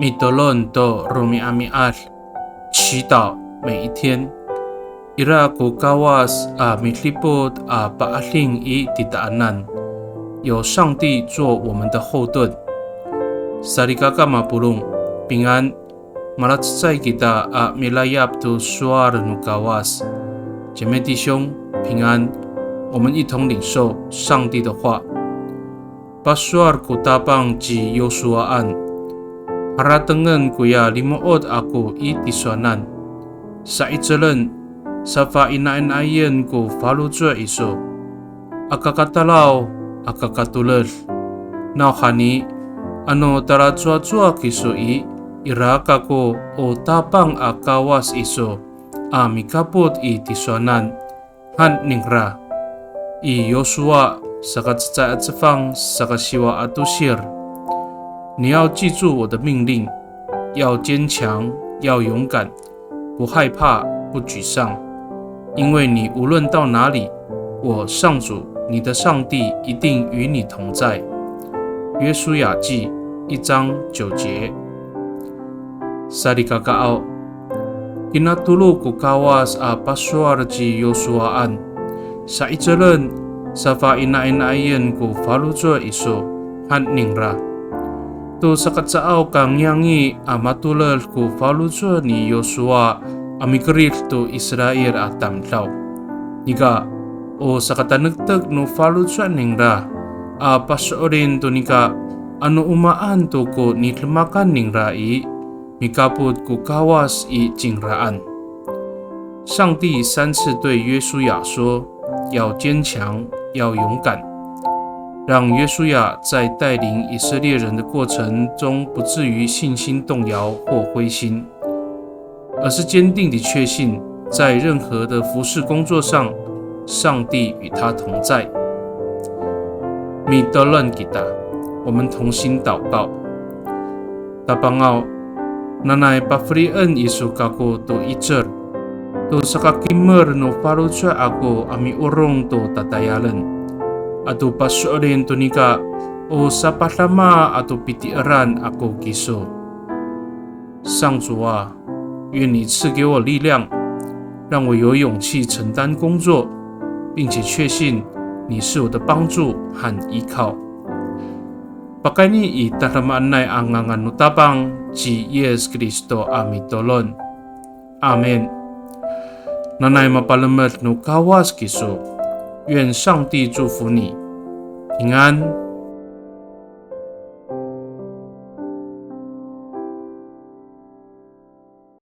米德伦都罗米阿米阿，祈祷每一天。Ira ku kawas米利布巴阿令伊迪达南，有上帝做我们的后盾。萨利嘎嘎马布隆平安，马拉在吉达米拉亚布苏阿尔努卡瓦斯，姐妹弟兄平安，我们一同领受上帝的话。巴苏尔古大棒及优苏阿安。Haratengan kuya limuot ako itiswanan. Sa itsalan, sa fainainayan ko falutsa iso. Akakatalaw, akakatulal. Nauhani, ano taratsua-tsua kiso iraka ko o tapang akawas iso. Mikapot itiswanan. Han ningra. I Yosua, sakatsa at safang, sakasiwa atusir. 你要记住我的命令，要坚强，要勇敢，不害怕，不沮丧，因为你无论到哪里，我上主你的上帝一定与你同在。约书亚记1章9节。萨利嘎嘎奥，kinatulog ko kawas pasuar ji Yosuaan, sa itsalan sa fainainayan ko falutsa iso han ningra. To sakatsaaw kang yangi matulal ko falutsa ni Yosua amikril to Israel at tamlaw. Nika o sakatanagtag no falutsa ningra pasoorin to nika ano umaan to ko nitlamakan ningra mikapot ko kawas jingraan. 上帝3次对约书亚说，要坚强，要勇敢。让约书亚在带领以色列人的过程中不至于信心动摇或灰心，而是坚定地确信，在任何的服事工作上，上帝与他同在。米德伦吉达，我们同心祷告。大邦奥，那奈巴弗里恩耶稣卡古多一阵，都萨卡基莫尔诺法鲁切阿古阿米乌隆多达达亚人。Atau pasuorin to nika o sa patlama atau pitiaran ako kiso。上主啊，愿你赐给我力量，让我有勇气承担工作，并且确信你是我的帮助和依靠。Pakai ni itaramaan na ang nganutapang si Yesus Kristo amitolon. Amen。Nanay mapalamat no kawas kiso。愿上帝祝福你，平安。